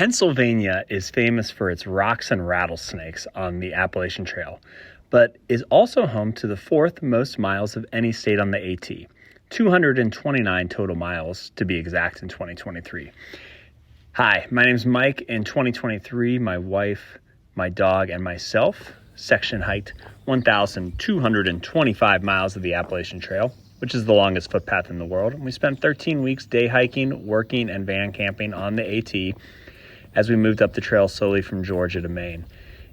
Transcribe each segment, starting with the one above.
Pennsylvania is famous for its rocks and rattlesnakes on the Appalachian Trail, but is also home to the fourth most miles of any state on the AT, 229 total miles to be exact in 2023. Hi, my name is Mike. In 2023, my wife, my dog, and myself section hiked 1,225 miles of the Appalachian Trail, which is the longest footpath in the world. And we spent 13 weeks day hiking, working, and van camping on the AT as we moved up the trail slowly from Georgia to Maine.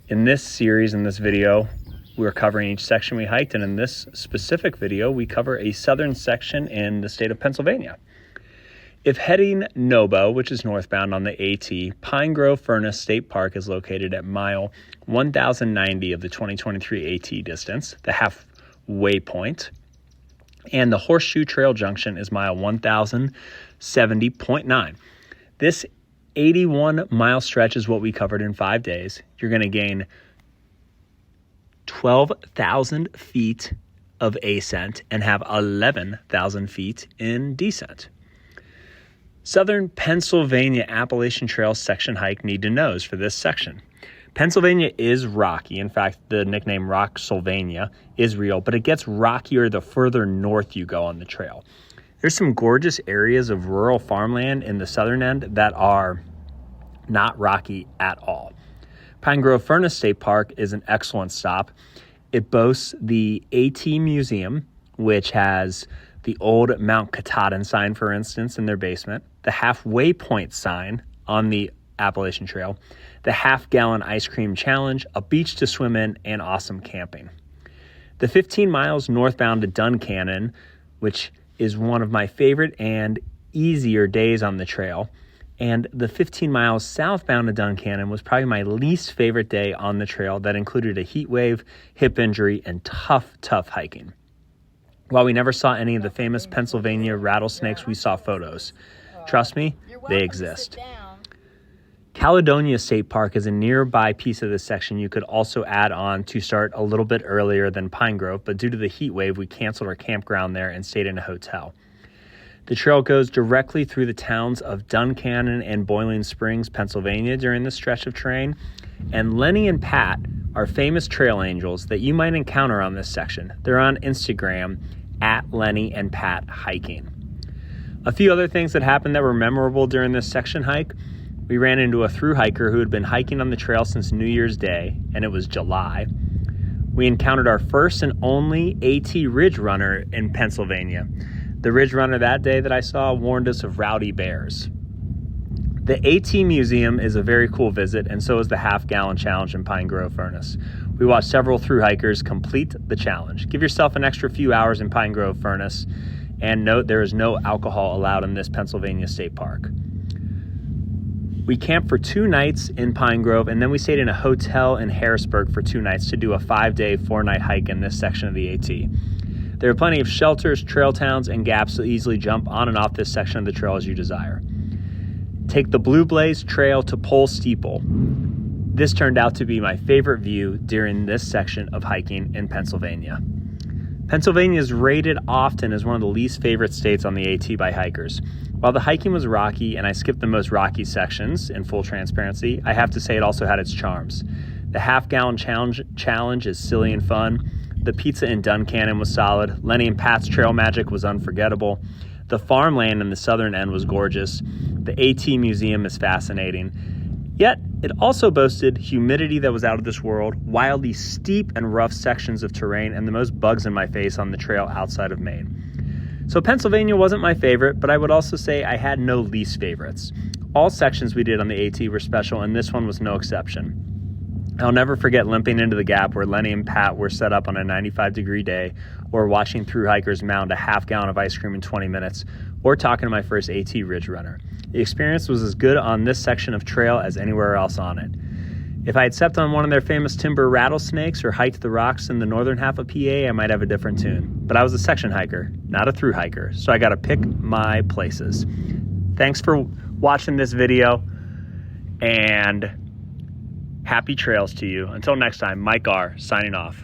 In this series, in this video, we're covering each section we hiked, and in this specific video, we cover a southern section in the state of Pennsylvania. If heading NOBO, which is northbound on the AT, Pine Grove Furnace State Park is located at mile 1,090 of the 2023 AT distance, the halfway point, and the Horseshoe Trail Junction is mile 1,070.9. This 81-mile stretch is what we covered in 5 days. You're going to gain 12,000 feet of ascent and have 11,000 feet in descent. Southern Pennsylvania Appalachian Trail section hike need to knows for this section. Pennsylvania is rocky. In fact, the nickname Rocksylvania is real, but it gets rockier the further north you go on the trail. There's some gorgeous areas of rural farmland in the southern end that are not rocky at all. Pine Grove Furnace State Park is an excellent stop. It boasts the AT Museum, which has the old Mount Katahdin sign, for instance, in their basement, the halfway point sign on the Appalachian Trail, the half-gallon ice cream challenge, a beach to swim in, and awesome camping. The 15 miles northbound to Duncannon, which is one of my favorite and easier days on the trail, and the 15 miles southbound to Duncannon was probably my least favorite day on the trail that included a heat wave, hip injury, and tough hiking. While we never saw any of the famous Pennsylvania rattlesnakes, we saw photos. Trust me, they exist. Caledonia State Park is a nearby piece of this section you could also add on to start a little bit earlier than Pine Grove, but due to the heat wave, we canceled our campground there and stayed in a hotel. The trail goes directly through the towns of Duncannon and Boiling Springs, Pennsylvania during this stretch of terrain, and Lenny and Pat are famous trail angels that you might encounter on this section. They're on Instagram at Lenny and Pat Hiking. A few other things that happened that were memorable during this section hike. We ran into a thru hiker who had been hiking on the trail since New Year's Day, and it was July. We encountered our first and only AT Ridge Runner in Pennsylvania. The Ridge Runner that day that I saw warned us of rowdy bears. The AT Museum is a very cool visit, and so is the half-gallon challenge in Pine Grove Furnace. We watched several thru hikers complete the challenge. Give yourself an extra few hours in Pine Grove Furnace, and note there is no alcohol allowed in this Pennsylvania State Park. We camped for 2 nights in Pine Grove, and then we stayed in a hotel in Harrisburg for 2 nights to do a 5-day, 4-night hike in this section of the AT. There are plenty of shelters, trail towns, and gaps to easily jump on and off this section of the trail as you desire. Take the Blue Blaze Trail to Pole Steeple. This turned out to be my favorite view during this section of hiking in Pennsylvania. Pennsylvania is rated often as one of the least favorite states on the AT by hikers. While the hiking was rocky and I skipped the most rocky sections, in full transparency, I have to say it also had its charms. The half-gallon challenge is silly and fun. The pizza in Duncannon was solid. Lenny and Pat's trail magic was unforgettable. The farmland in the southern end was gorgeous. The AT Museum is fascinating. Yet, it also boasted humidity that was out of this world, wildly steep and rough sections of terrain, and the most bugs in my face on the trail outside of Maine. So Pennsylvania wasn't my favorite, but I would also say I had no least favorites. All sections we did on the AT were special, and this one was no exception. I'll never forget limping into the gap where Lenny and Pat were set up on a 95-degree day, or watching thru hikers mound a half-gallon of ice cream in 20 minutes, or talking to my first AT Ridge Runner. The experience was as good on this section of trail as anywhere else on it. If I had stepped on one of their famous timber rattlesnakes or hiked the rocks in the northern half of PA, I might have a different tune. But I was a section hiker, not a thru hiker, so I got to pick my places. Thanks for watching this video, and happy trails to you. Until next time, Mike R. signing off.